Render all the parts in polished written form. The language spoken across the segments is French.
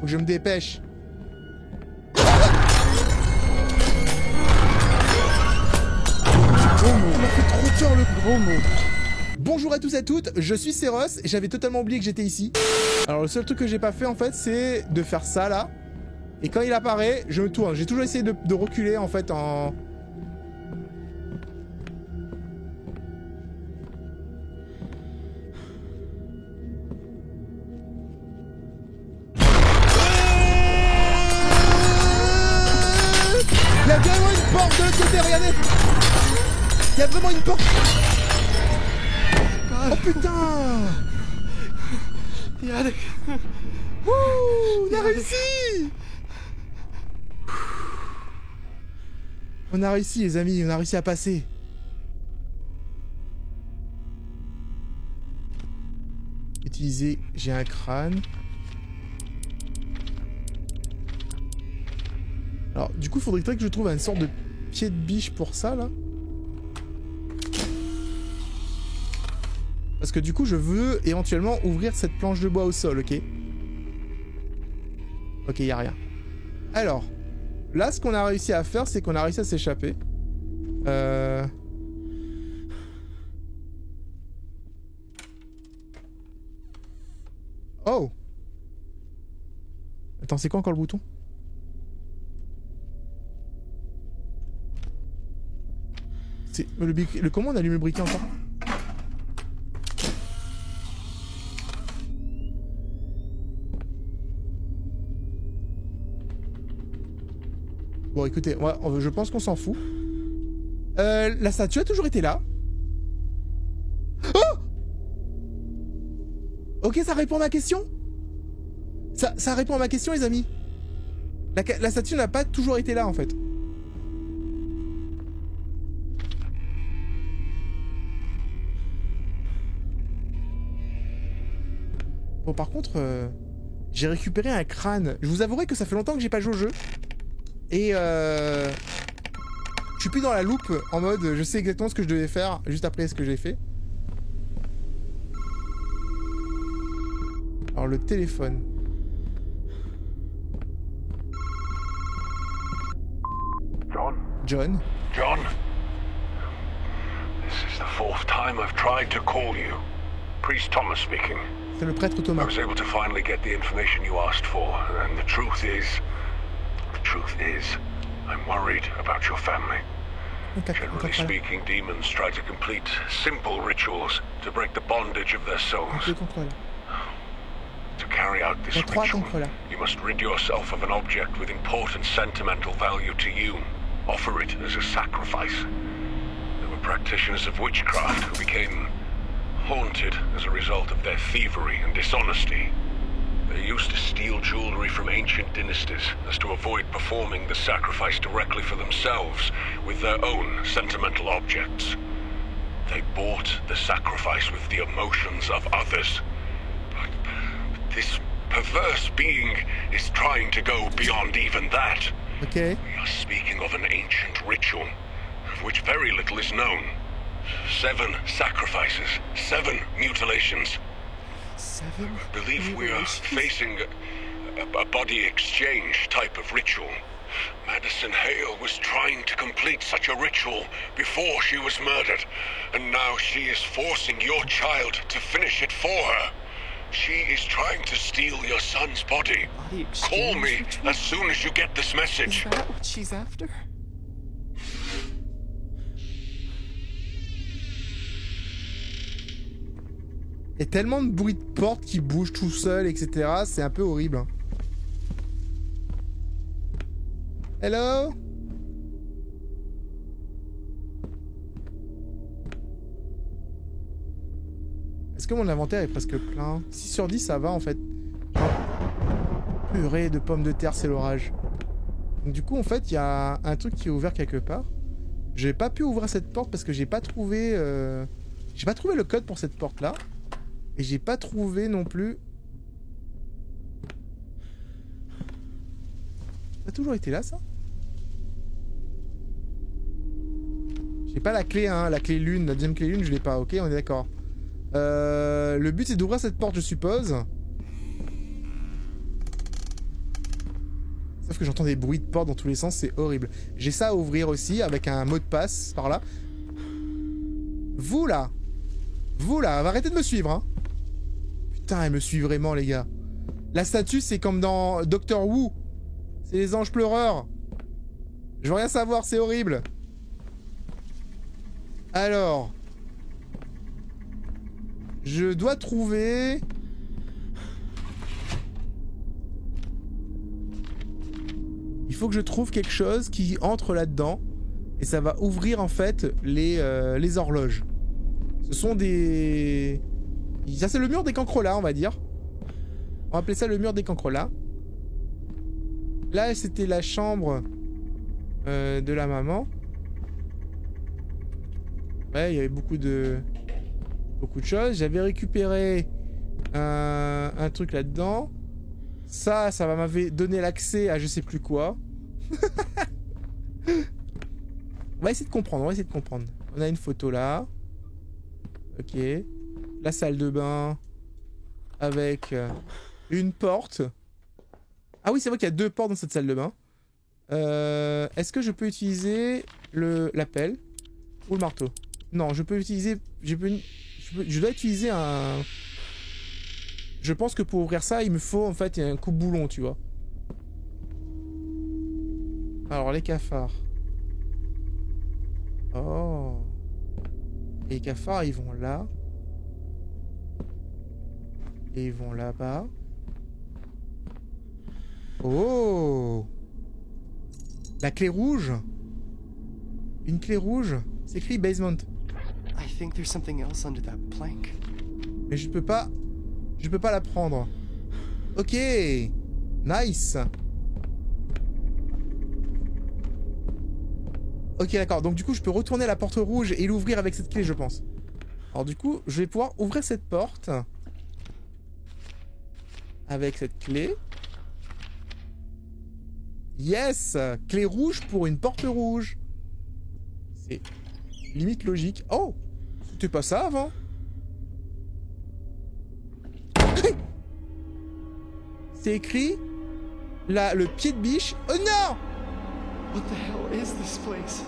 que je me dépêche. Gros mot. Ça m'a fait trop peur le gros mot. Bonjour à tous et à toutes, je suis Seros et j'avais totalement oublié que j'étais ici. Alors le seul truc que j'ai pas fait en fait c'est de faire ça là. Et quand il apparaît, je me tourne. J'ai toujours essayé de reculer en fait en... Il y a vraiment une porte de l'autre côté, regardez. Il y a vraiment une porte. Oh putain. Wouh, on a réussi. On a réussi les amis, on a réussi à passer. Utiliser, j'ai un crâne. Alors du coup il faudrait que je trouve une sorte de pied de biche pour ça là. Parce que du coup je veux éventuellement ouvrir cette planche de bois au sol, ok? Ok, y a rien. Alors, là ce qu'on a réussi à faire c'est qu'on a réussi à s'échapper. Oh! Attends, c'est quoi encore le bouton? C'est le comment on allume le briquet encore? Bon écoutez, je pense qu'on s'en fout. La statue a toujours été là. Oh! Ok, ça répond à ma question. Ça répond à ma question les amis. La statue n'a pas toujours été là en fait. Bon par contre, j'ai récupéré un crâne. Je vous avouerai que ça fait longtemps que j'ai pas joué au jeu. Et je suis plus dans la loupe en mode je sais exactement ce que je devais faire juste après ce que j'ai fait. Alors le téléphone. John. John. This is the fourth time I've tried to call you. Priest Thomas speaking. C'est le prêtre Thomas. I was able to finally get the information you asked for, and the truth is, I'm worried about your family. Generally speaking, demons try to complete simple rituals to break the bondage of their souls. To carry out this ritual, you must rid yourself of an object with important sentimental value to you. Offer it as a sacrifice. There were practitioners of witchcraft who became haunted as a result of their thievery and dishonesty. They used to steal jewelry from ancient dynasties as to avoid performing the sacrifice directly for themselves with their own sentimental objects. They bought the sacrifice with the emotions of others. But this perverse being is trying to go beyond even that. Okay. We are speaking of an ancient ritual, of which very little is known. 7 sacrifices, 7 mutilations. 7 I believe we are facing a body exchange type of ritual. Madison Hale was trying to complete such a ritual before she was murdered, and now she is forcing your child to finish it for her. She is trying to steal your son's body. Call me as soon as you get this message. Is that what she's after? Il y a tellement de bruit de porte qui bouge tout seul, etc. C'est un peu horrible. Hello? Est-ce que mon inventaire est presque plein? 6 sur 10, ça va en fait. Purée de pommes de terre, c'est l'orage. Donc du coup, en fait, il y a un truc qui est ouvert quelque part. J'ai pas pu ouvrir cette porte parce que j'ai pas trouvé... J'ai pas trouvé le code pour cette porte-là. Et j'ai pas trouvé non plus... Ça a toujours été là, ça? J'ai pas la clé, hein, la clé lune, la deuxième clé lune, je l'ai pas, ok, on est d'accord. Le but c'est d'ouvrir cette porte, je suppose. Sauf que j'entends des bruits de porte dans tous les sens, c'est horrible. J'ai ça à ouvrir aussi avec un mot de passe par là. Vous là, arrêtez de me suivre, hein. Putain, elle me suit vraiment, les gars. La statue, c'est comme dans Doctor Who. C'est les anges pleureurs. Je veux rien savoir, c'est horrible. Alors... Je dois trouver... Il faut que je trouve quelque chose qui entre là-dedans. Et ça va ouvrir en fait les horloges. Ce sont des... Ça c'est le mur des cancrelats, on va dire. On va appeler ça le mur des cancrelats. Là c'était la chambre de la maman. Ouais, il y avait beaucoup de choses. J'avais récupéré un truc là-dedans. Ça m'avait donné l'accès à je sais plus quoi. On va essayer de comprendre, On a une photo là. Ok. La salle de bain. Avec une porte. Ah oui, c'est vrai qu'il y a 2 portes dans cette salle de bain. Est-ce que je peux utiliser la pelle ou le marteau? Non, je peux utiliser... Je dois utiliser un... Je pense que pour ouvrir ça, il me faut en fait un coupe-boulon, tu vois. Alors, les cafards. Oh. Et les cafards, ils vont là. Et ils vont là-bas. Oh. La clé rouge. Une clé rouge. C'est écrit basement. I think there's something else under that plank. Mais je peux pas la prendre. Ok. Nice. Ok, d'accord. Donc du coup, je peux retourner la porte rouge et l'ouvrir avec cette clé, je pense. Alors du coup, je vais pouvoir ouvrir cette porte. Avec cette clé. Yes. Clé rouge pour une porte rouge. C'est limite logique. Oh. C'était pas ça avant. C'est écrit là, le pied de biche. Oh non! What the hell is this place?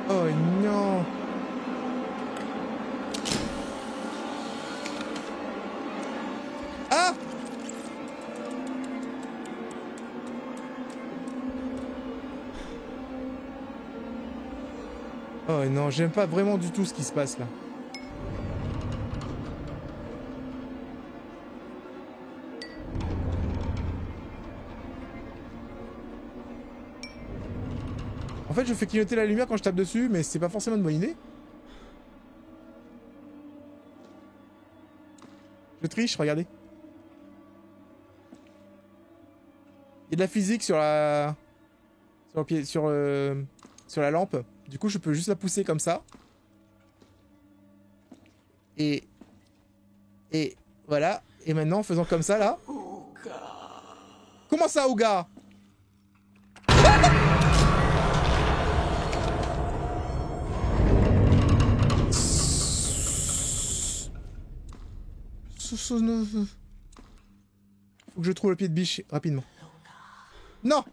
Oh non! Ah! Oh non, j'aime pas vraiment du tout ce qui se passe là. En fait, je fais clignoter la lumière quand je tape dessus, mais c'est pas forcément une bonne idée. Je triche, regardez. Il y a de la physique sur la... sur la lampe. Du coup, je peux juste la pousser comme ça. Et voilà. Et maintenant, en faisant comme ça, là... Comment ça, Ouga? Faut que je trouve le pied de biche rapidement. Non!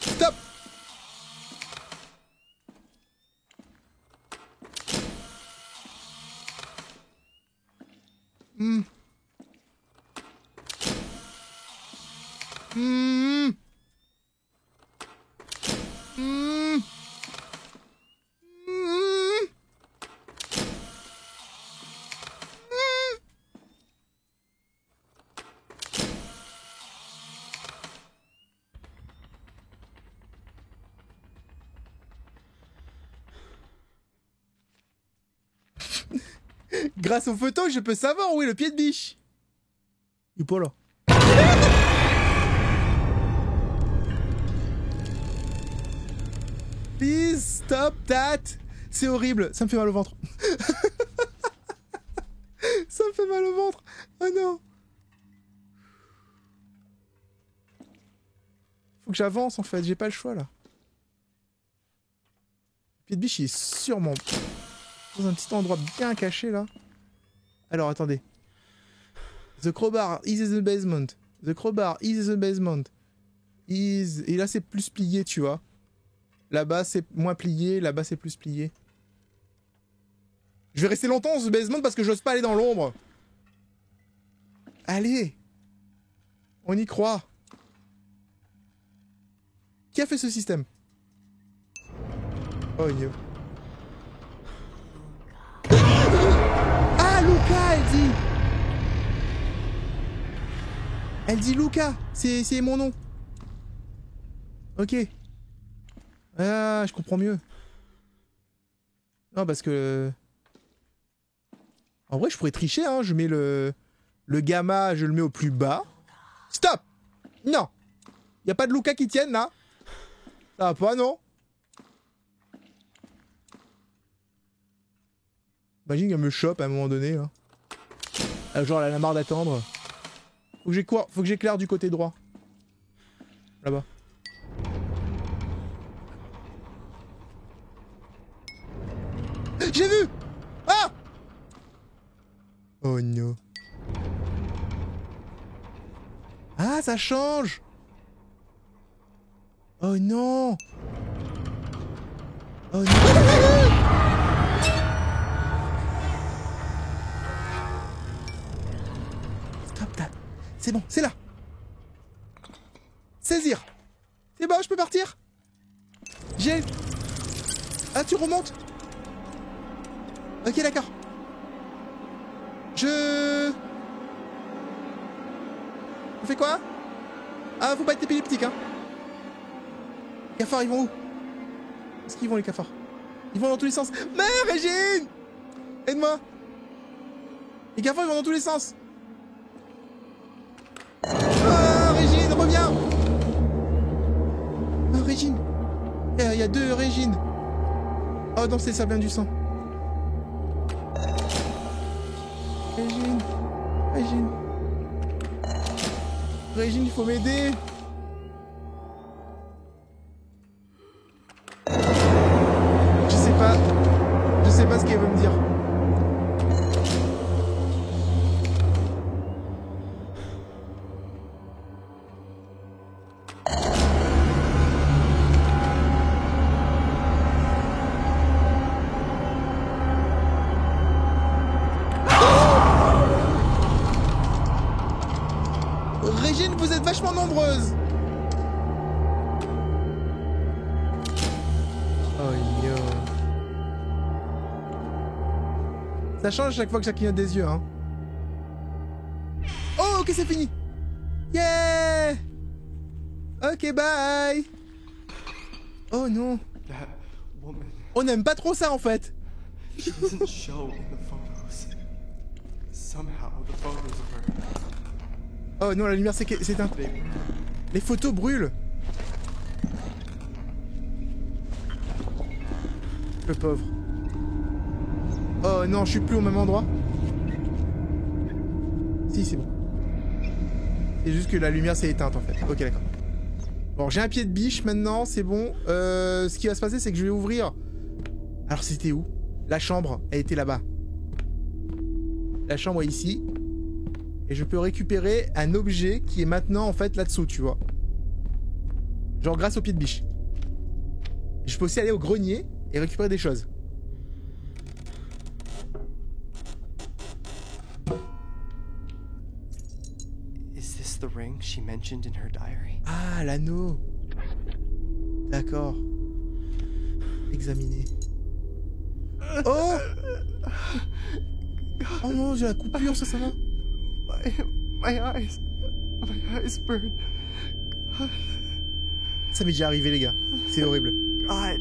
Stop! Grâce aux photos, je peux savoir où est le pied de biche. Il est pas là. Please stop that. C'est horrible, ça me fait mal au ventre. Ça me fait mal au ventre. Oh non. Faut que j'avance en fait, j'ai pas le choix là. Le pied de biche il est sûrement dans un petit endroit bien caché là. Alors, attendez. The crowbar is in the basement. The crowbar is in the basement. Is... Et là, c'est plus plié, tu vois. Là-bas, c'est moins plié. Là-bas, c'est plus plié. Je vais rester longtemps dans ce basement parce que j'ose pas aller dans l'ombre. Allez. On y croit. Qui a fait ce système? Oh, no. Ah, Luca, elle dit. Elle dit Luca. C'est mon nom. Ok. Ah, je comprends mieux. Non, parce que... En vrai, je pourrais tricher, hein. Je mets le gamma, je le mets au plus bas. Stop! Non! Y a pas de Luca qui tienne, là? Ça va pas, non? Imagine qu'elle me chope à un moment donné, là. Genre, elle en a marre d'attendre. Faut que j'éclaire du côté droit. Là-bas. J'ai vu! Ah! Oh non. Ah, ça change! Oh non! Oh non! Stop là! C'est bon, c'est là! Saisir! C'est bon, je peux partir? J'ai... Ah, tu remontes? Ok, d'accord. On fait quoi? Ah, faut pas être épileptique, hein. Les cafards, ils vont où? Où est-ce qu'ils vont, les cafards? Ils vont dans tous les sens. Mais Régine! Aide-moi! Les cafards, ils vont dans tous les sens. Ah, Régine, reviens! Ah, Régine! Il y a deux Régines. Oh non, ça vient du sang. Régine, Régine, Régine, il faut m'aider. Je sais pas ce qu'elle veut me dire. Régine, vous êtes vachement nombreuses. Oh yo. Ça change à chaque fois que ça clignote des yeux, hein. Oh, ok, c'est fini. Yeah. Ok, bye. Oh non. On n'aime pas trop ça, en fait. She doesn't show in the photos. Somehow the photos of her. Oh non, la lumière c'est un... Les photos brûlent. Le pauvre. Oh non, je suis plus au même endroit. Si, c'est bon. C'est juste que la lumière s'est éteinte en fait. Ok, d'accord. Bon, j'ai un pied de biche maintenant, c'est bon. Ce qui va se passer, c'est que je vais ouvrir... Alors c'était où? La chambre, elle était là-bas. La chambre est ici. Et je peux récupérer un objet qui est maintenant en fait là-dessous, tu vois. Genre grâce au pied de biche. Je peux aussi aller au grenier et récupérer des choses. Is this the ring she mentioned in her diary? Ah, l'anneau. D'accord. Examiner. Oh! Oh non, j'ai la coupure, ça va? My eyes burn. Ça m'est déjà arrivé, les gars. C'est horrible. God,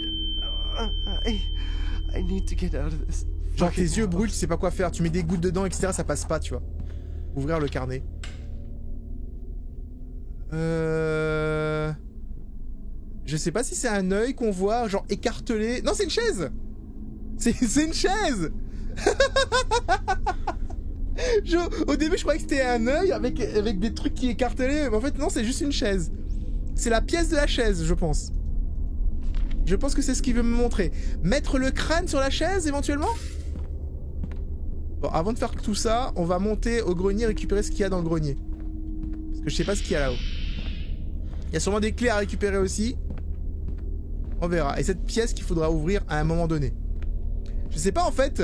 I need to get out of this. Genre tes yeux brûlent, tu sais pas quoi faire. Tu mets des gouttes dedans, etc. Ça passe pas, tu vois. Ouvrir le carnet. Je sais pas si c'est un œil qu'on voit, genre écartelé. Non, c'est une chaise. C'est une chaise. Au début, je croyais que c'était un œil avec des trucs qui écartelaient. Mais en fait, non, c'est juste une chaise. C'est la pièce de la chaise, je pense. Je pense que c'est ce qu'il veut me montrer. Mettre le crâne sur la chaise, éventuellement? Bon, avant de faire tout ça, on va monter au grenier, récupérer ce qu'il y a dans le grenier. Parce que je sais pas ce qu'il y a là-haut. Il y a sûrement des clés à récupérer aussi. On verra. Et cette pièce qu'il faudra ouvrir à un moment donné. Je sais pas en fait...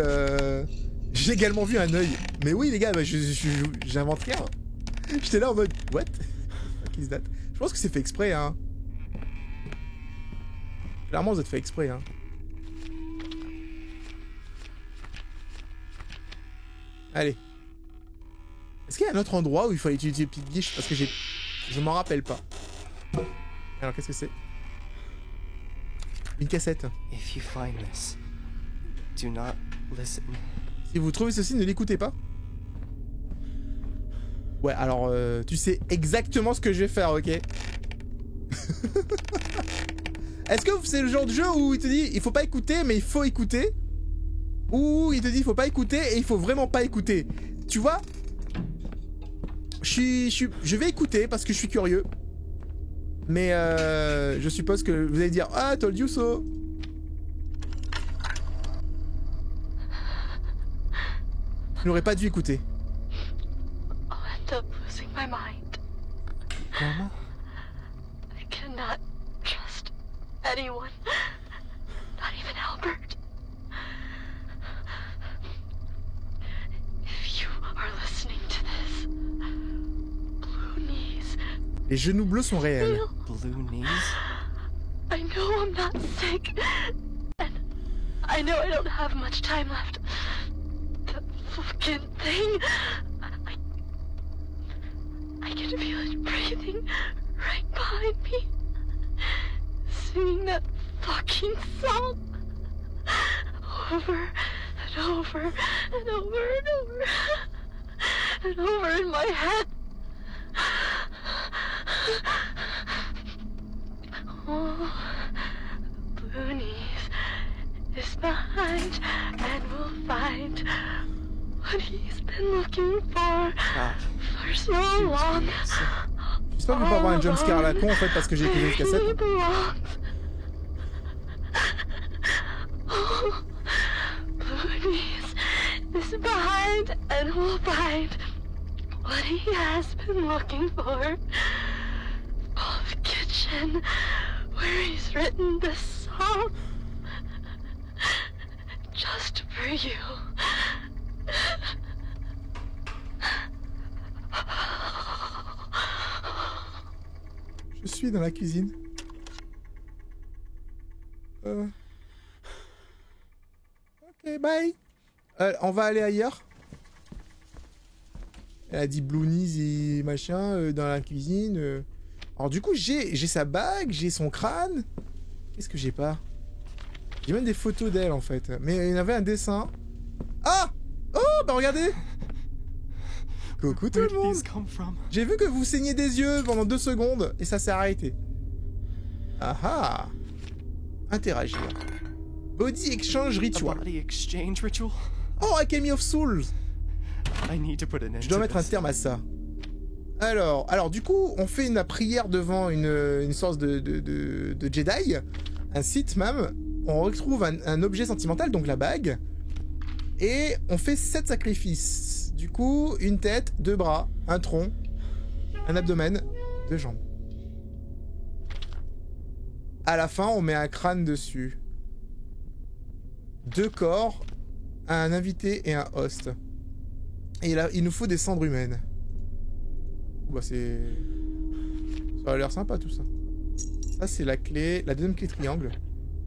J'ai également vu un œil. Mais oui les gars, bah, j'invente rien. J'étais là en mode... What? Fuck is that? Je pense que c'est fait exprès hein. Clairement vous êtes fait exprès hein. Allez. Est-ce qu'il y a un autre endroit où il faut utiliser le pied de guiche? Parce que je m'en rappelle pas. Alors qu'est-ce que c'est? Une cassette. If you find this, do not listen. Si vous trouvez ceci, ne l'écoutez pas. Ouais, alors tu sais exactement ce que je vais faire, ok? Est-ce que c'est le genre de jeu où il te dit il faut pas écouter mais il faut écouter? Ou il te dit il faut pas écouter et il faut vraiment pas écouter? Tu vois? Je vais écouter parce que je suis curieux. Mais je suppose que vous allez dire ah, told you so. Je n'aurais pas dû écouter. I'll end up losing my mind. Grandma? I cannot trust anyone. Not even Albert. If you are listening to this, Blue Knees. Les genoux bleus sont réels. Blue knees? I know I'm not sick. And I know I don't have much time left. That fucking thing. I can feel it breathing right behind me. Singing that fucking song. Over and over and over and over. And over in my head. Oh, Blue Knees is behind and will find what he's been looking for so long. J'espère que vous ne pas avoir un jumpscare à la con en fait parce que j'ai écouté cette cassette. Oh, Blue Knees is behind and will find what he has been looking for. Oh, the kitchen where he's written this song just for you. Je suis dans la cuisine. Ok, bye. On va aller ailleurs. Elle a dit Blue Knees et machin dans la cuisine. Alors du coup, j'ai sa bague, j'ai son crâne. Qu'est-ce que j'ai pas? J'ai même des photos d'elle en fait. Mais il y en avait un dessin. Ah! Oh, bah regardez! Coucou tout le monde! J'ai vu que vous saigniez des yeux pendant 2 secondes et ça s'est arrêté. Ah ah! Interagir. Body Exchange Ritual. Oh, Alchemy of Souls! Je dois mettre un terme à ça. Alors du coup, on fait une prière devant une sorte de Jedi, un Sith même. On retrouve un objet sentimental, donc la bague. Et on fait 7 sacrifices. Du coup, une tête, 2 bras, un tronc, un abdomen, 2 jambes. À la fin, on met un crâne dessus. 2 corps, un invité et un host. Et là, il nous faut des cendres humaines. Bah c'est... Ça a l'air sympa tout ça. Ça c'est la clé, la deuxième clé triangle.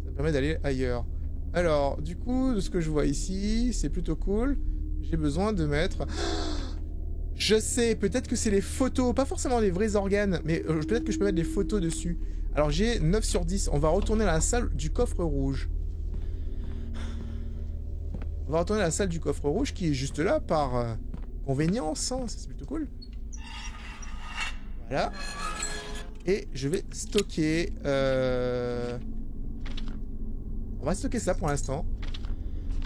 Ça permet d'aller ailleurs. Alors, du coup, de ce que je vois ici, c'est plutôt cool. J'ai besoin de mettre... Je sais, peut-être que c'est les photos, pas forcément les vrais organes, mais peut-être que je peux mettre des photos dessus. Alors j'ai 9 sur 10. On va retourner à la salle du coffre rouge. On va retourner à la salle du coffre rouge qui est juste là par convénience. Hein. C'est plutôt cool. Voilà. Et je vais stocker... On va stocker ça pour l'instant.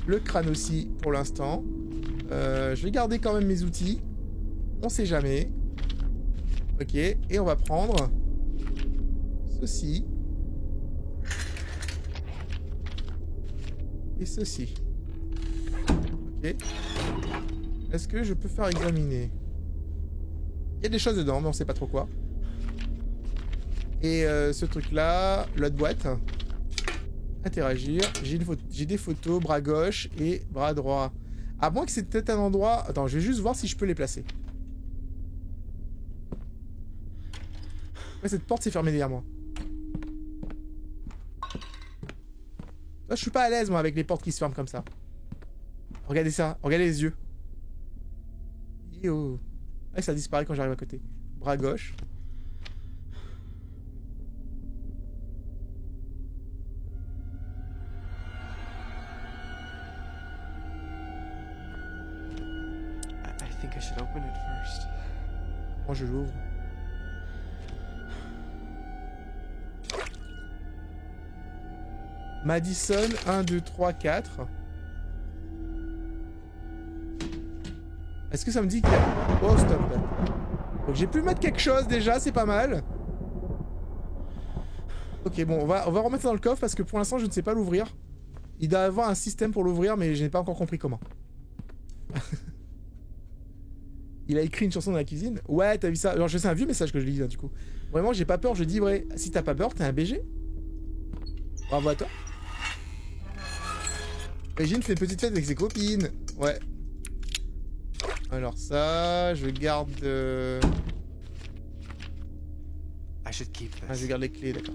Le crâne aussi pour l'instant. Je vais garder quand même mes outils. On sait jamais. Ok. Et on va prendre... ceci. Et ceci. Ok. Est-ce que je peux faire examiner? Il y a des choses dedans, mais on sait pas trop quoi. Et ce truc-là, l'autre boîte. Interagir. J'ai des photos, bras gauche et bras droit. À moins que c'est peut-être un endroit... Attends, je vais juste voir si je peux les placer. Ouais, cette porte s'est fermée derrière moi. Là, je suis pas à l'aise, moi, avec les portes qui se ferment comme ça. Regardez ça. Regardez les yeux. Yo. Ouais, ça disparaît quand j'arrive à côté. Bras gauche. I think I should open it first. Moi, je l'ouvre. Madison, 1, 2, 3, 4. Est-ce que ça me dit qu'il y a... Oh, stop. Donc j'ai pu mettre quelque chose déjà, c'est pas mal. Ok, bon, on va remettre ça dans le coffre parce que pour l'instant, je ne sais pas l'ouvrir. Il doit y avoir un système pour l'ouvrir, mais je n'ai pas encore compris comment. Il a écrit une chanson dans la cuisine. Ouais, t'as vu ça? Alors, c'est un vieux message que je lis, là, du coup. Vraiment, j'ai pas peur, je dis vrai. Si t'as pas peur, t'es un BG. Bravo à toi. Régine fait une petite fête avec ses copines. Ouais. Alors ça, je garde... I should keep this. Ah, je garde les clés, d'accord.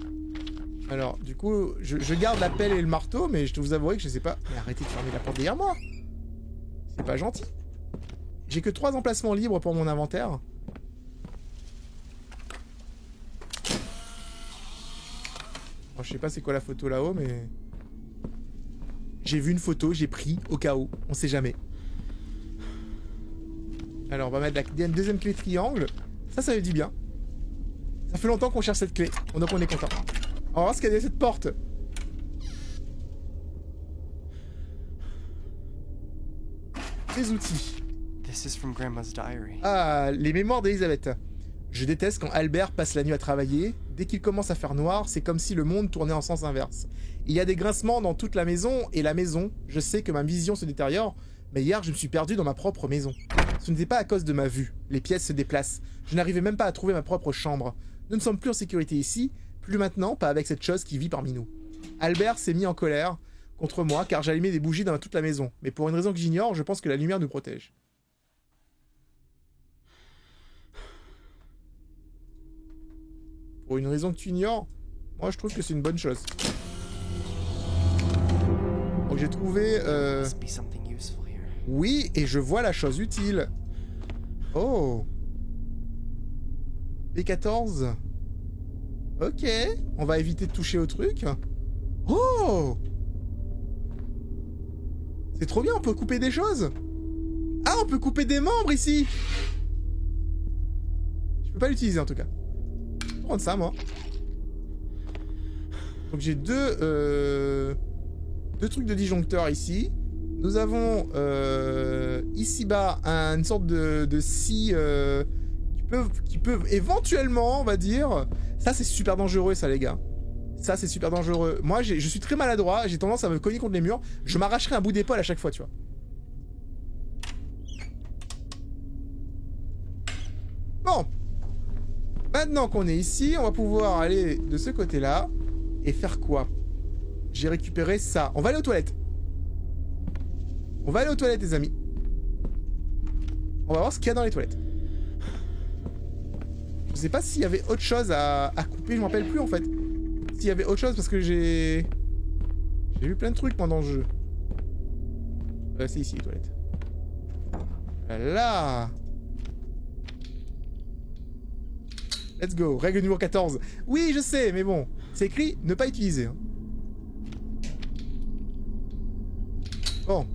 Alors, du coup, je garde la pelle et le marteau, mais je te vous avouerai que je sais pas... Mais arrêtez de fermer la porte derrière moi. C'est pas gentil. J'ai que 3 emplacements libres pour mon inventaire. Bon, je sais pas c'est quoi la photo là-haut, mais... J'ai vu une photo, j'ai pris, au cas où. On sait jamais. Alors, on va mettre la deuxième clé triangle. Ça me dit bien. Ça fait longtemps qu'on cherche cette clé. Donc on est content. On va voir ce qu'il y a derrière cette porte. Les outils. This is from Grandma's diary. Ah, les mémoires d'Elisabeth. Je déteste quand Albert passe la nuit à travailler. Dès qu'il commence à faire noir, c'est comme si le monde tournait en sens inverse. Il y a des grincements dans toute la maison, et la maison, je sais que ma vision se détériore, mais hier je me suis perdu dans ma propre maison. Ce n'était pas à cause de ma vue, les pièces se déplacent. Je n'arrivais même pas à trouver ma propre chambre. Nous ne sommes plus en sécurité ici, plus maintenant, pas avec cette chose qui vit parmi nous. Albert s'est mis en colère contre moi car j'allumais des bougies dans toute la maison, mais pour une raison que j'ignore, je pense que la lumière nous protège. Pour une raison que tu ignores, moi je trouve que c'est une bonne chose. Donc j'ai trouvé... Oui, et je vois la chose utile. Oh. B14. Ok. On va éviter de toucher au truc. Oh. C'est trop bien, on peut couper des choses. Ah, on peut couper des membres ici. Je peux pas l'utiliser en tout cas. Je vais prendre ça moi. Donc j'ai deux trucs de disjoncteur ici. Nous avons ici-bas une sorte de scie qui peuvent éventuellement, on va dire... Ça, c'est super dangereux, ça, les gars. Ça, c'est super dangereux. Moi, je suis très maladroit. J'ai tendance à me cogner contre les murs. Je m'arracherai un bout d'épaule à chaque fois, tu vois. Bon. Maintenant qu'on est ici, on va pouvoir aller de ce côté-là. Et faire quoi? J'ai récupéré ça. On va aller aux toilettes. On va aller aux toilettes, les amis. On va voir ce qu'il y a dans les toilettes. Je sais pas s'il y avait autre chose à couper, je m'en rappelle plus en fait. S'il y avait autre chose parce que j'ai vu plein de trucs pendant le jeu. C'est ici les toilettes. Là. Let's go. Règle numéro 14. Oui, je sais, mais bon. C'est écrit ne pas utiliser. Hein. Bon.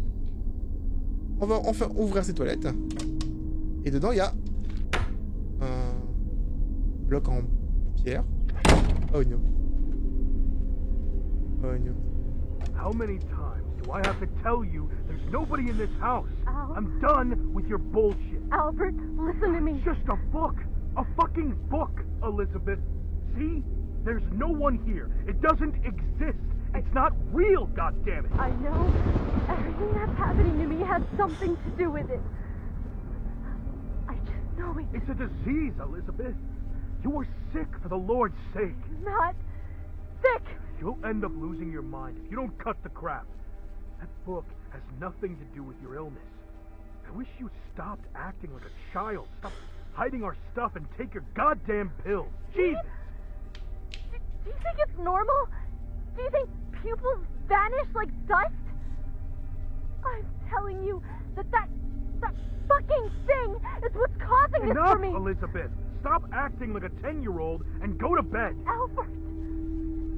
On va enfin ouvrir ces toilettes. Et dedans, il y a un bloc en pierre. Oh no. Oh no. How many times do I have to tell you there's nobody in this house? Al? I'm done with your bullshit. Albert, listen to me. It's just a book. A fucking book, Elizabeth. See? There's no one here. It doesn't exist. It's not real, goddammit! I know. Everything that's happening to me has something to do with it. I just know it. It's a disease, Elizabeth. You are sick for the Lord's sake. Not sick. You'll end up losing your mind if you don't cut the crap. That book has nothing to do with your illness. I wish you stopped acting like a child. Stop hiding our stuff and take your goddamn pills. Jesus! Do you think it's normal? Do you think pupils vanish like dust? I'm telling you that fucking thing is what's causing this for me. Enough, Elizabeth! Stop acting like a 10-year-old and go to bed. Albert,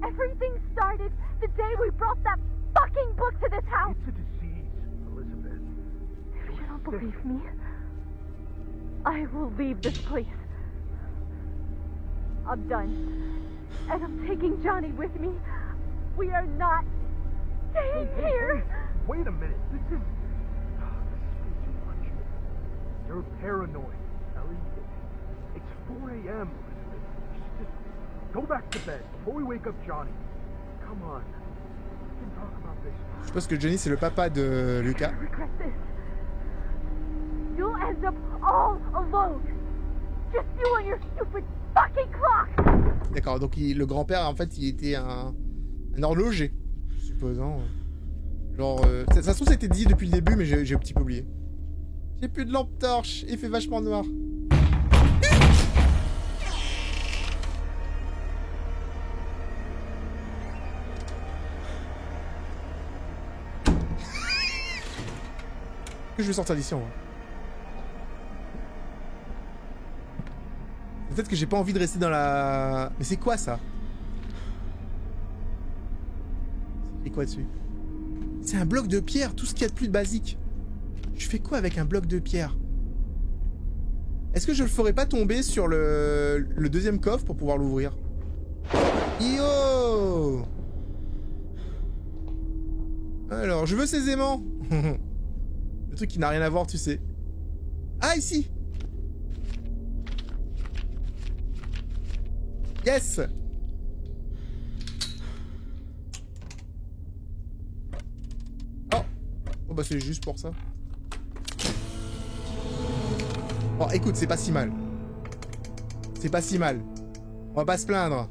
everything started the day we brought that fucking book to this house. It's a disease, Elizabeth. If you don't believe me, I will leave this place. I'm done. And I'm taking Johnny with me. We are not staying here. Wait a minute. This is way too much. You're paranoid, Ellie. It's 4 a.m., Elizabeth. Just go back to bed before we wake up Johnny. Come on. We can talk about this. Je pense que Johnny c'est le papa de Lucas. I regret this. You'll end up all alone. Just you and your stupid fucking clock. D'accord, donc le grand-père en fait il était un horloger, je suppose. Hein. Genre, ça se trouve ça a été dit depuis le début mais j'ai un petit peu oublié. J'ai plus de lampe torche, il fait vachement noir. Je vais sortir d'ici en vrai. Peut-être que j'ai pas envie de rester dans la... Mais c'est quoi ça? C'est quoi dessus? C'est un bloc de pierre, tout ce qu'il y a de plus de basique. Je fais quoi avec un bloc de pierre? Est-ce que je le ferai pas tomber sur le deuxième coffre pour pouvoir l'ouvrir? Yo! Alors, je veux ces aimants. Le truc qui n'a rien à voir, tu sais. Ah, ici! Yes! Oh! Oh bah c'est juste pour ça. Bon, écoute, c'est pas si mal. C'est pas si mal. On va pas se plaindre.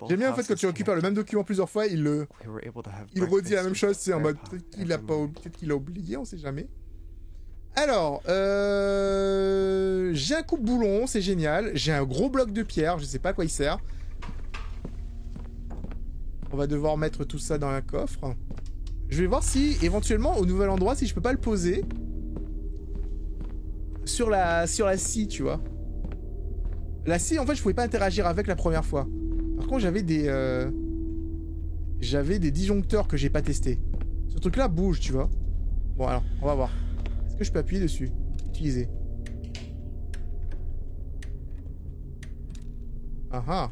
J'aime bien en fait quand tu récupères le même document plusieurs fois, il redit la même chose, c'est en mode peut-être qu'il a oublié, on sait jamais. Alors, j'ai un coupe-boulon, c'est génial. J'ai un gros bloc de pierre, je sais pas à quoi il sert. On va devoir mettre tout ça dans un coffre. Je vais voir si, éventuellement, au nouvel endroit, si je peux pas le poser sur la scie, tu vois. La scie, en fait, je pouvais pas interagir avec la première fois. Par contre, j'avais des disjoncteurs que j'ai pas testés. Ce truc-là bouge, tu vois. Bon, alors, on va voir. Est-ce que je peux appuyer dessus? Utiliser. Ah ah.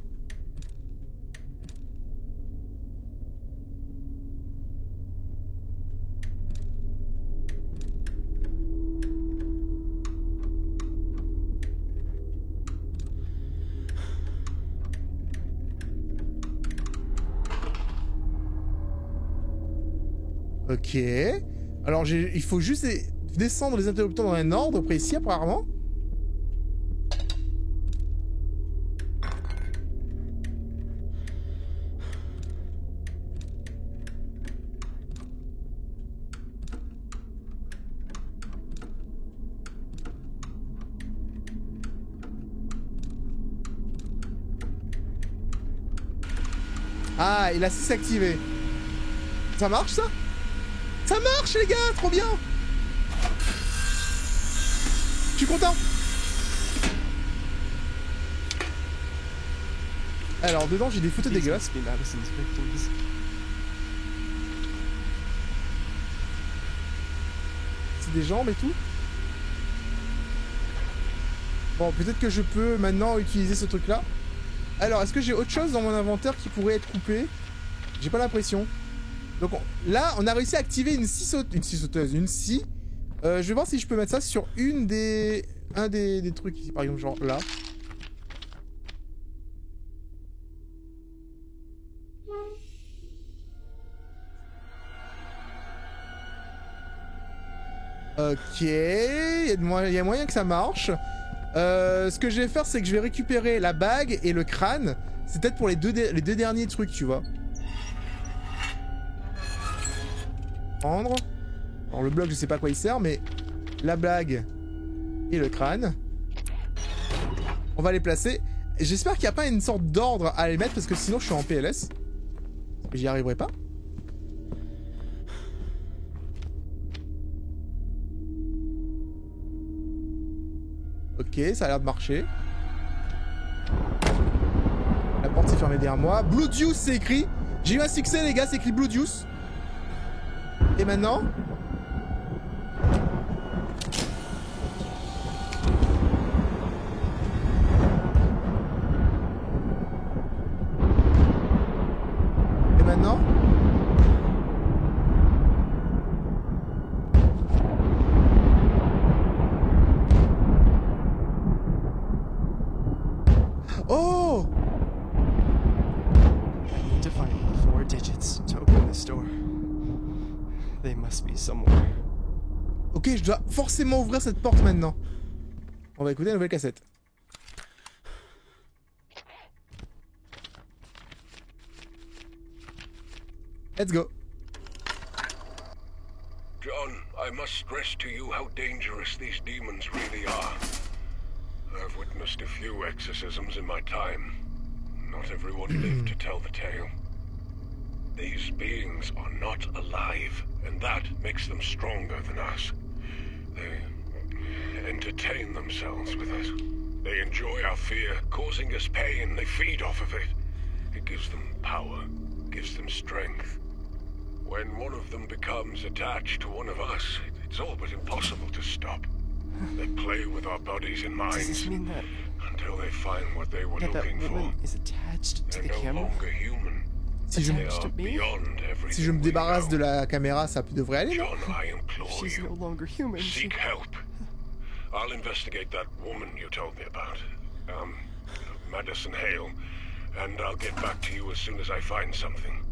Ok. Alors, il faut juste descendre les interrupteurs dans un ordre précis, apparemment. Ah, il a 6 activé. Ça marche, ça? Ça marche, les gars, trop bien! Je suis content! Alors, dedans, j'ai des photos dégueulasses. C'est des jambes et tout. Bon, peut-être que je peux maintenant utiliser ce truc-là. Alors, est-ce que j'ai autre chose dans mon inventaire qui pourrait être coupé? J'ai pas l'impression. Donc là, on a réussi à activer une scie sauteuse. Je vais voir si je peux mettre ça sur un des trucs ici, par exemple, genre là. Ok, il y a moyen que ça marche. Ce que je vais faire, c'est que je vais récupérer la bague et le crâne. C'est peut-être pour les deux derniers trucs, tu vois. Prendre. Alors le bloc, je sais pas à quoi il sert, mais la bague et le crâne. On va les placer. J'espère qu'il n'y a pas une sorte d'ordre à les mettre, parce que sinon je suis en PLS. J'y arriverai pas. Ok, ça a l'air de marcher. La porte s'est fermée derrière moi. Blue Juice, c'est écrit. J'ai eu un succès, les gars, c'est écrit Blue Juice. Et maintenant? Et maintenant? Oh! I need to find the 4 digits to open this door. They must be somewhere. Ok, je dois forcément ouvrir cette porte maintenant. On va écouter la nouvelle cassette. Let's go. John, I must stress to you how dangerous these demons really are. I've witnessed a few exorcisms in my time. Not everyone lived to tell the tale. These beings are not alive, and that makes them stronger than us. They entertain themselves with us. They enjoy our fear, causing us pain. They feed off of it. It gives them power, gives them strength. When one of them becomes attached to one of us, it's all but impossible to stop. They play with our bodies and minds. Does this mean that until they find what they were looking that for? woman is attached to They're the no camera? longer human. Si je, They are beyond everything si je me we débarrasse de know. la caméra, ça devrait aller, non? John, I implore She's no you, longer human. seek help. I'll investigate that woman you told me about, Madison Hale, and I'll get back to you as soon as I find something.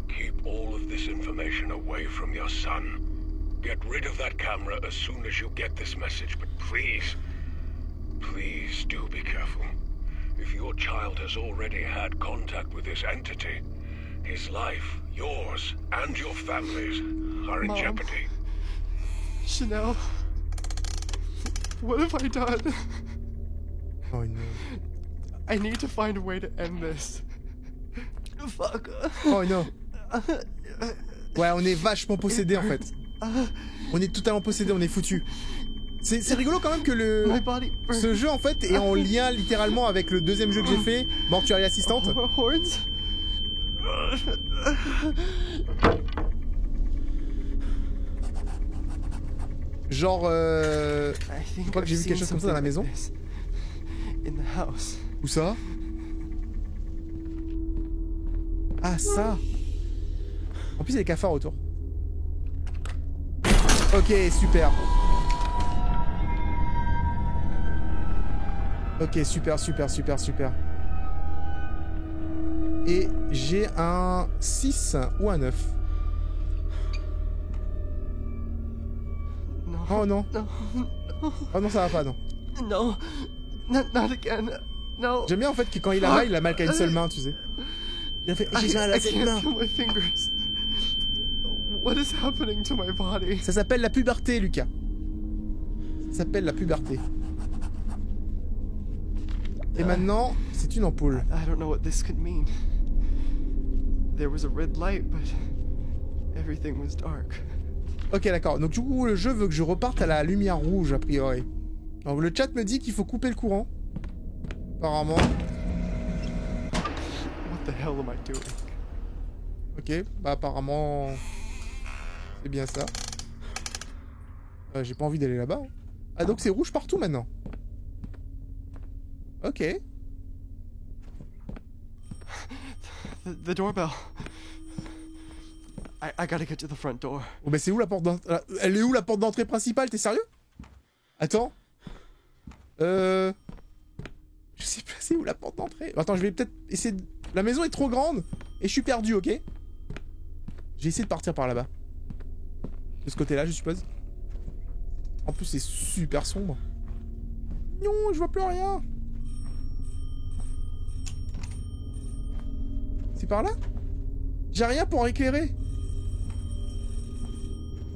Keep all of this information away from your son. Get rid of that camera as soon as you get this message, but please, please do be careful. If your child has already had contact with this entity, his life, yours, and your family's are in Mom. jeopardy. Chanel, what have I done? Oh non. I need to find a way to end this. Fuck. Oh non. Ouais, on est vachement possédé en fait. On est totalement possédé, on est foutu. C'est rigolo quand même que My body burns. ce jeu en fait est en lien littéralement avec le deuxième jeu que j'ai fait, Mortuary Assistant. Horns? Genre, I think crois que j'ai vu I've quelque seen chose comme ça dans la something maison. like this in the house. où ça? Ah ça. En plus il y a des cafards autour. Ok, super. Ok, super, super, super, super. Et j'ai un 6 ou un 9. No. Oh non. No. Oh non, ça va pas, non. No. Not again. No. J'aime bien en fait que quand il a mal qu'à une seule main, tu sais. Il a fait j'ai mal à I cette can't main. feel my fingers. What is happening to my body? Ça s'appelle la puberté, Lucas. Ça s'appelle la puberté. Et maintenant, c'est une ampoule. I don't know what this could mean. There was a red light, but everything was dark. Ok, d'accord. Donc du coup, le jeu veut que je reparte à la lumière rouge, a priori. Donc le chat me dit qu'il faut couper le courant. Apparemment. What the hell am I doing? Ok, bah apparemment... C'est bien ça. J'ai pas envie d'aller là-bas. Ah, donc c'est rouge partout maintenant. Ok. The doorbell. I gotta get to the front door. Oh, bah c'est où la porte d'entrée? Elle est où la porte d'entrée principale? T'es sérieux? Attends. Je sais pas c'est où la porte d'entrée. Attends, je vais peut-être essayer de... La maison est trop grande et je suis perdu, ok? J'ai essayé de partir par là-bas. De ce côté-là, je suppose. En plus, c'est super sombre. Non, je vois plus rien. C'est par là? J'ai rien pour éclairer.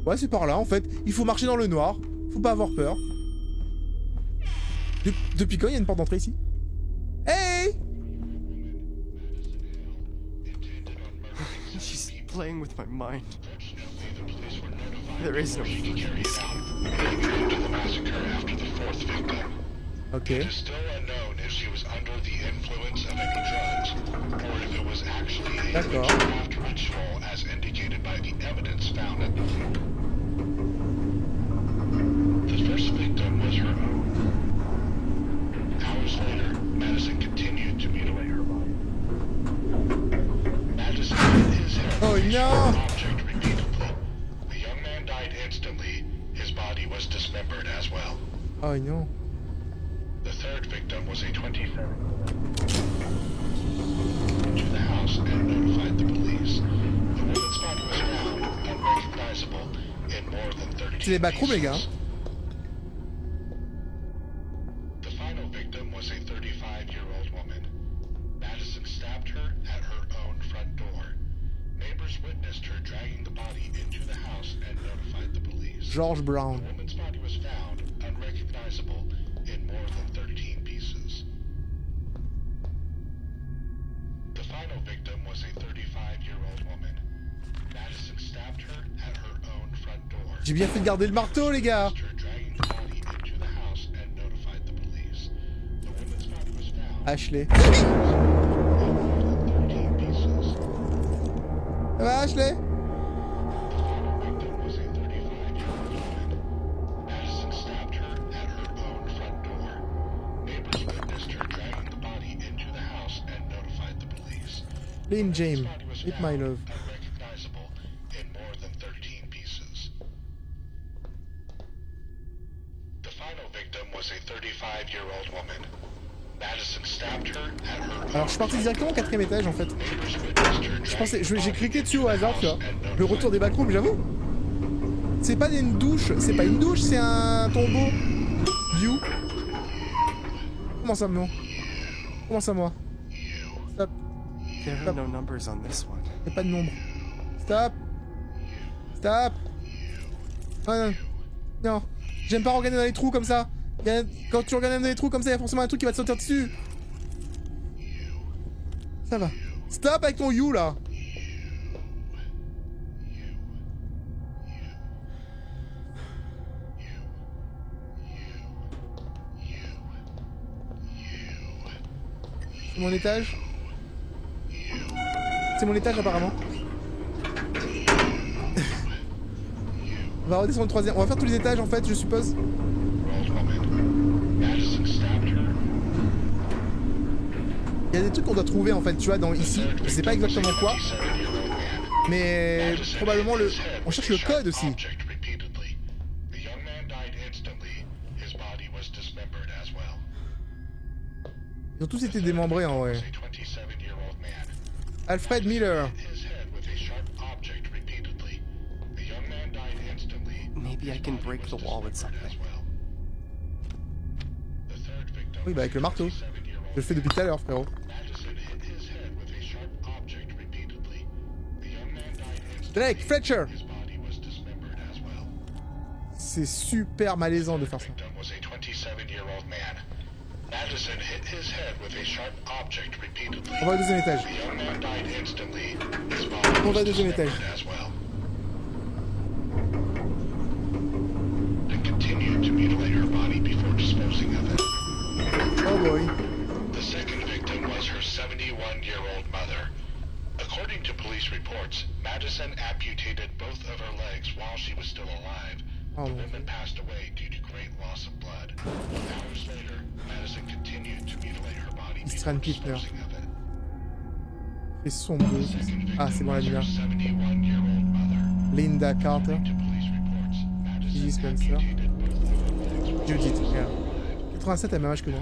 Ouais, c'est par là, en fait. Il faut marcher dans le noir. Faut pas avoir peur. Depuis quand il y a une porte d'entrée ici? Hey! She's playing with my mind. There is no Okay. It is still unknown if she was under the influence of any drugs, or if it was actually a witchcraft ritual as indicated by the evidence found at the scene. The first victim was her own. Hours later, Madison continued to mutilate her body. Madison hit his head with a sharp object repeatedly. The young man died instantly. His body was dismembered as well. Oh no. The third victim was a 27-year-old to the house and notified the police. The woman's body was found unrecognizable in more than 30 C'est les backrooms, les gars. The final victim was a 35-year-old woman. Madison stabbed her at her own front door. Neighbors witnessed her dragging the body into the house and notified the police. George Brown. The woman's body was found unrecognizable in more than 13 pieces. The final victim was a 35-year-old woman. Madison stabbed her at her own front door. J'ai bien fait de garder le marteau, les gars. Ashley. Ça va, Ashley? Lynn James, Eat My Love. The final victim was a 35-year-old woman. Madison stabbed her at her. Alors je suis parti directement au 4ème étage en fait. Je pensais, j'ai cliqué dessus au hasard, tu vois. Le retour des backrooms, j'avoue. C'est pas une douche, c'est pas une douche, c'est un tombeau. You. Comment ça, moi? Comment ça, moi? Stop. There are no numbers on this one. Y'a pas de nombre. Stop. Stop. Oh, non. Non. J'aime pas regarder dans les trous comme ça. Quand tu regardes dans les trous comme ça, y'a forcément un truc qui va te sauter dessus. Ça va. Stop avec ton you là. C'est mon étage. C'est mon étage apparemment. On va redescendre au 3ème. On va faire tous les étages en fait, je suppose. Il y a des trucs qu'on doit trouver en fait, tu vois, dans ici. Je sais pas exactement quoi. Mais probablement le... On cherche le code aussi. Ils ont tous été démembrés en vrai. Alfred Miller. Maybe I can break the wall with something. Oui, bah avec le marteau. Je le fais depuis tout à l'heure, frérot. Drake, Fletcher. C'est super malaisant de faire ça. On va au deuxième étage. On va au deuxième étage. Oh boy. The second victim was her 71-year-old mother. According to police reports, Madison amputated both of her legs while she was still alive. The woman passed away due to great loss of blood. Hours later, Madison continued to mutilate her body before disposing of it. C'est sombre. Ah, c'est bon la lumière. Linda Carter. Gigi Spencer. Judith, regarde. 87 a le même âge que moi.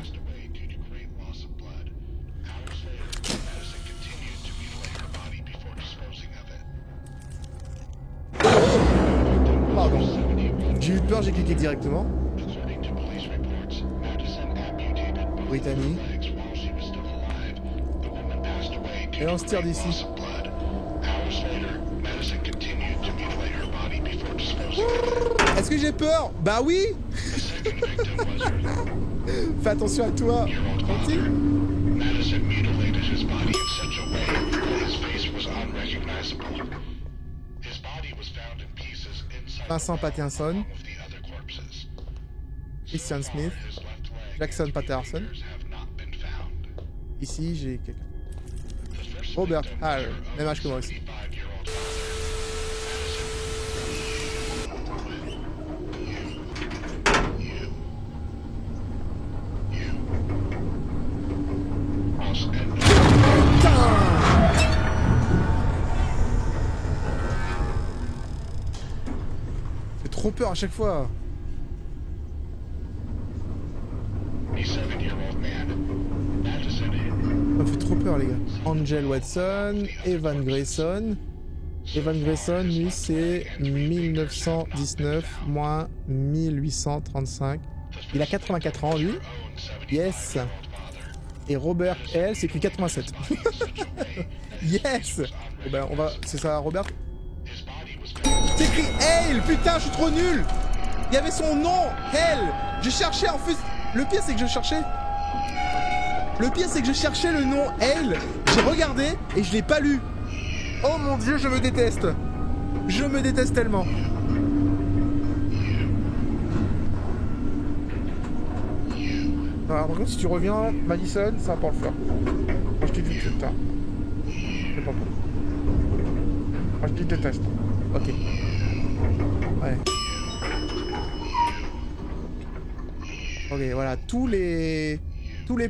Pardon. J'ai eu peur, j'ai cliqué directement. Brittany. Et on se tire d'ici. Est-ce que j'ai peur? Bah oui. Fais attention à toi. Gentil. Vincent Patterson. Christian Smith. Jackson Patterson. Ici, j'ai quelqu'un. Robert Hall. Même âge que moi aussi. J'ai trop peur à chaque fois. Ça me fait trop peur les gars. Angel Watson, Evan Grayson. Evan Grayson, lui c'est 1919 moins 1835. Il a 84 ans lui. Yes. Et Robert L, c'est écrit 87. Yes. Oh ben on va... C'est ça Robert? C'est écrit Hale. Putain je suis trop nul. Il y avait son nom Hale. Je cherchais en fait... Le pire c'est que je cherchais... Le pire c'est que je cherchais le nom Hale. J'ai regardé et je l'ai pas lu. Oh mon dieu je me déteste. Je me déteste tellement. Alors, par contre, si tu reviens, Madison, ça va pas le faire. Moi, je te dis putain. Je sais pas pourquoi. Moi, je te déteste. Ok. Ouais. Ok, voilà. Tous les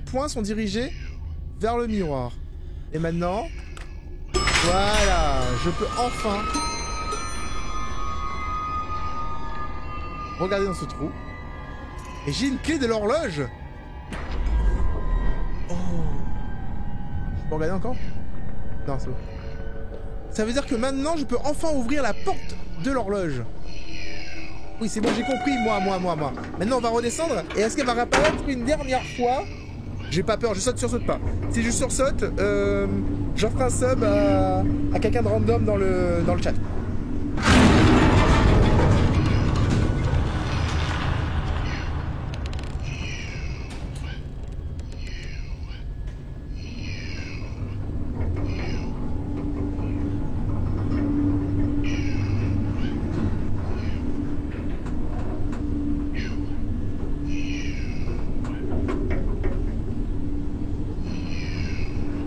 points sont dirigés vers le miroir. Et maintenant... Voilà. Je peux enfin... regarder dans ce trou. Et j'ai une clé de l'horloge. Oh. Je peux regarder encore? Non, c'est bon. Ça veut dire que maintenant, je peux enfin ouvrir la porte de l'horloge. Oui, c'est bon, j'ai compris, moi. Maintenant, on va redescendre. Et est-ce qu'elle va réapparaître une dernière fois? J'ai pas peur, je sursaute pas. Si je sursaute, j'offre un sub à quelqu'un de random dans le chat.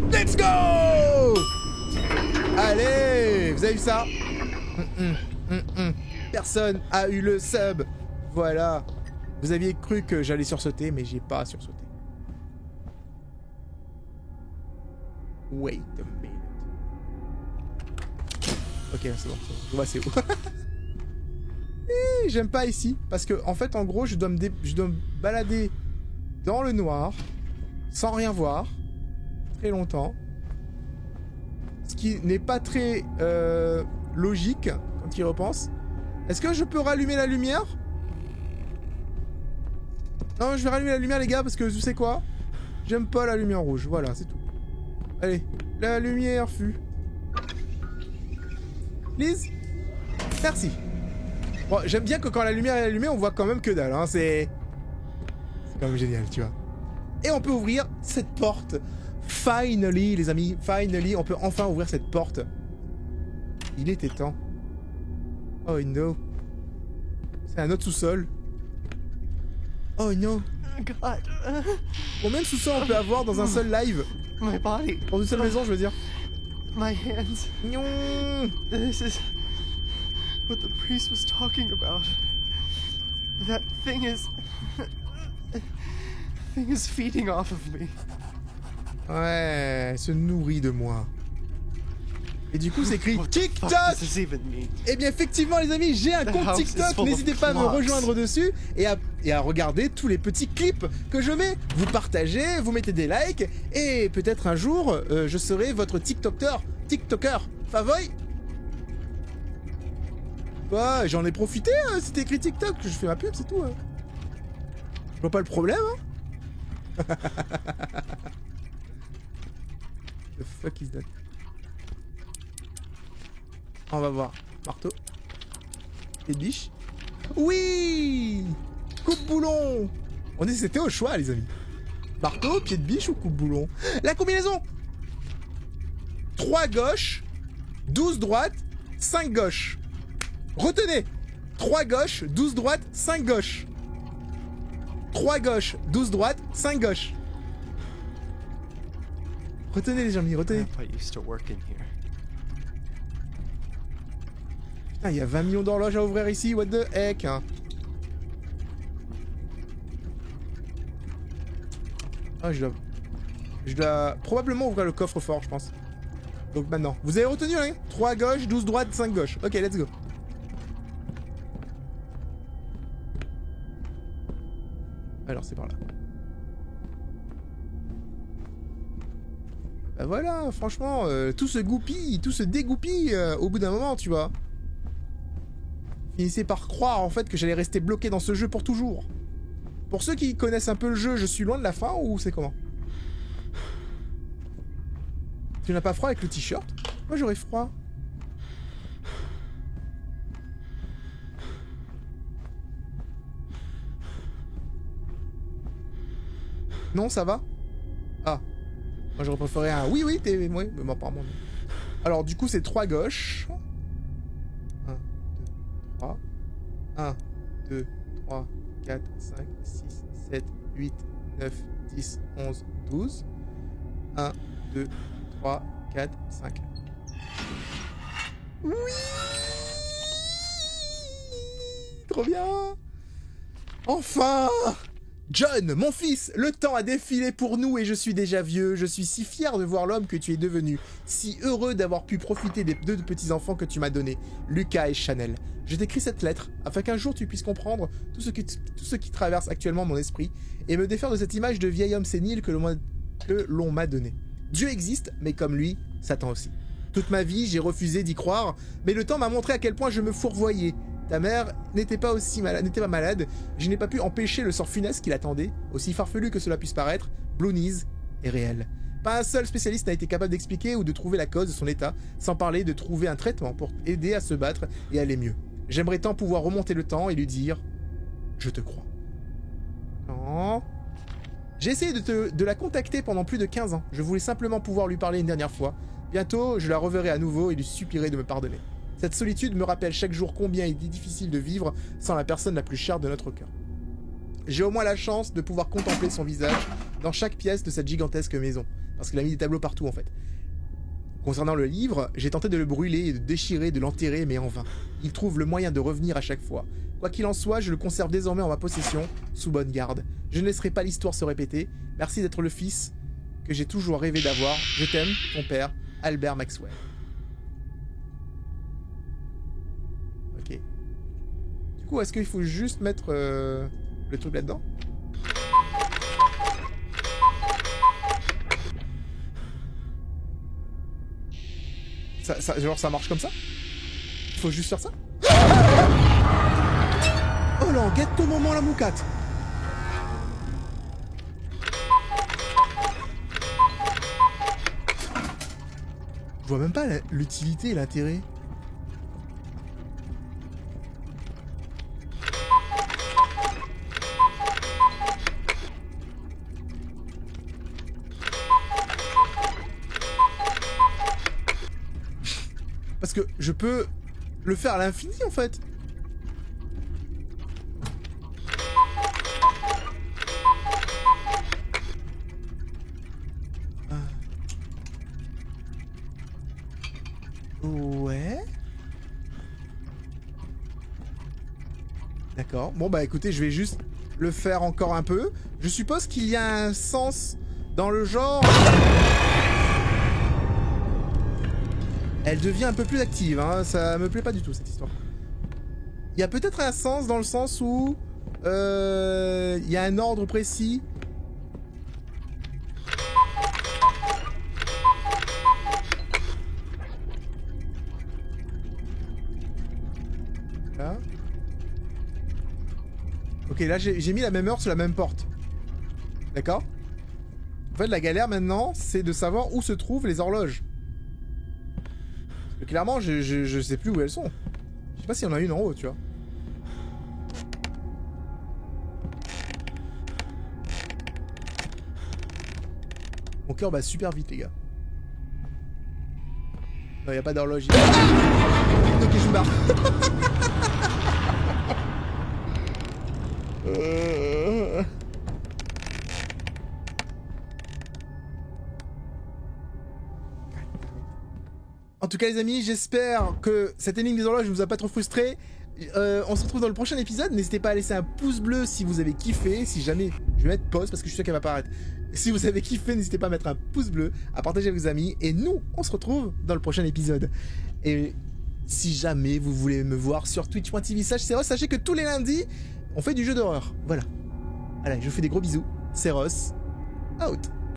Let's go! Allez, vous avez vu ça? Personne a eu le sub. Voilà. Vous aviez cru que j'allais sursauter, mais j'ai pas sursauté. Wait a minute. Ok, c'est bon. Je vois c'est où. J'aime pas ici, parce que en fait, en gros, je dois me balader dans le noir, sans rien voir. Très longtemps, ce qui n'est pas très logique quand tu y repenses. Est-ce que je peux rallumer la lumière? Non, je vais rallumer la lumière les gars parce que vous savez quoi? J'aime pas la lumière rouge, voilà c'est tout. Allez, la lumière fut. Please. Merci. Bon, j'aime bien que quand la lumière est allumée on voit quand même que dalle, hein, c'est quand même génial, tu vois. Et on peut ouvrir cette porte. Finally, les amis, finally, on peut enfin ouvrir cette porte. Il était temps. Oh no. C'est un autre sous-sol. Oh no. God. Combien de sous-sols on peut avoir dans un seul live? My body. Dans une seule maison, je veux dire. My hands. Non. This is what the priest was talking about. That thing is feeding off of me. Ouais, elle se nourrit de moi. Et du coup, c'est écrit TikTok. Et bien, effectivement, les amis, j'ai un compte TikTok. N'hésitez pas à me rejoindre dessus et à regarder tous les petits clips que je mets. Vous partagez, vous mettez des likes et peut-être un jour, je serai votre TikToker favori. Ouais, j'en ai profité, hein, c'était écrit TikTok, je fais ma pub, c'est tout. Hein. Je vois pas le problème, hein. The fuck is that? On va voir. Marteau. Et biche. Oui! Coupe-boulon! On dit que c'était au choix, les amis. Marteau, pied de biche ou coupe-boulon? La combinaison! 3 gauche, 12 droite, 5 gauche. Retenez! 3 gauche, 12 droite, 5 gauche. 3 gauche, 12 droite, 5 gauche. Retenez les amis, retenez. Putain, il y a 20 millions d'horloges à ouvrir ici, what the heck, hein. Ah, je dois probablement ouvrir le coffre-fort, je pense. Donc maintenant, vous avez retenu, hein? 3 gauche, 12 droite, 5 gauche. Ok, let's go. Alors, c'est par là. Bah voilà, franchement, tout se goupille, tout se dégoupille au bout d'un moment, tu vois. Finissez par croire, en fait, que j'allais rester bloqué dans ce jeu pour toujours. Pour ceux qui connaissent un peu le jeu, je suis loin de la fin ou c'est comment? Tu n'as pas froid avec le t-shirt? Moi j'aurais froid. Non, ça va? Ah. Moi j'aurais préféré un... Oui, oui, t'es... Oui, mais apparemment non. Alors du coup c'est 3 gauche. 1, 2, 3. 1, 2, 3, 4, 5, 6, 7, 8, 9, 10, 11, 12. 1, 2, 3, 4, 5. Oui! Trop bien! Enfin! John, mon fils, le temps a défilé pour nous et je suis déjà vieux. Je suis si fier de voir l'homme que tu es devenu. Si heureux d'avoir pu profiter des 2 petits-enfants que tu m'as donnés, Lucas et Chanel. Je t'écris cette lettre afin qu'un jour tu puisses comprendre tout ce qui traverse actuellement mon esprit et me défaire de cette image de vieil homme sénile que l'on m'a donné. Dieu existe, mais comme lui, Satan aussi. Toute ma vie, j'ai refusé d'y croire, mais le temps m'a montré à quel point je me fourvoyais. Ta mère n'était pas malade, je n'ai pas pu empêcher le sort funeste qui l'attendait. Aussi farfelu que cela puisse paraître, Bloonies est réel. Pas un seul spécialiste n'a été capable d'expliquer ou de trouver la cause de son état, sans parler de trouver un traitement pour aider à se battre et aller mieux. J'aimerais tant pouvoir remonter le temps et lui dire « Je te crois ». Non. J'ai essayé de la contacter pendant plus de 15 ans. Je voulais simplement pouvoir lui parler une dernière fois. Bientôt, je la reverrai à nouveau et lui supplierai de me pardonner. Cette solitude me rappelle chaque jour combien il est difficile de vivre sans la personne la plus chère de notre cœur. J'ai au moins la chance de pouvoir contempler son visage dans chaque pièce de cette gigantesque maison, parce qu'il a mis des tableaux partout en fait. Concernant le livre, j'ai tenté de le brûler et de déchirer, de l'enterrer, mais en vain. Il trouve le moyen de revenir à chaque fois. Quoi qu'il en soit, je le conserve désormais en ma possession, sous bonne garde. Je ne laisserai pas l'histoire se répéter. Merci d'être le fils que j'ai toujours rêvé d'avoir. Je t'aime, ton père, Albert Maxwell. Ok. Du coup, est-ce qu'il faut juste mettre le truc là-dedans? Genre ça marche comme ça? Faut juste faire ça? Oh là, guette ton moment la moucate. Je vois même pas l'utilité et l'intérêt. Parce que je peux le faire à l'infini en fait. Ouais. D'accord. Bon bah écoutez, je vais juste le faire encore un peu. Je suppose qu'il y a un sens dans le genre... Elle devient un peu plus active, hein. Ça me plaît pas du tout cette histoire. Il y a peut-être un sens dans le sens où il y a un ordre précis. Là. Ok, là j'ai mis la même heure sur la même porte. D'accord? En fait, la galère maintenant, c'est de savoir où se trouvent les horloges. Parce que clairement, je sais plus où elles sont. Je sais pas s'il y en a une en haut, tu vois. Mon cœur bat super vite, les gars. Non, y a pas d'horloge. Ok, je me barre. En tout cas, les amis, j'espère que cette énigme des horloges ne vous a pas trop frustré. On se retrouve dans le prochain épisode. N'hésitez pas à laisser un pouce bleu si vous avez kiffé. Si jamais, je vais mettre pause parce que je suis sûr qu'elle va apparaître. Si vous avez kiffé, n'hésitez pas à mettre un pouce bleu, à partager avec vos amis. Et nous, on se retrouve dans le prochain épisode. Et si jamais vous voulez me voir sur twitch.tv/Seros, sachez que tous les lundis, on fait du jeu d'horreur. Voilà. Allez, je vous fais des gros bisous. Seros, out.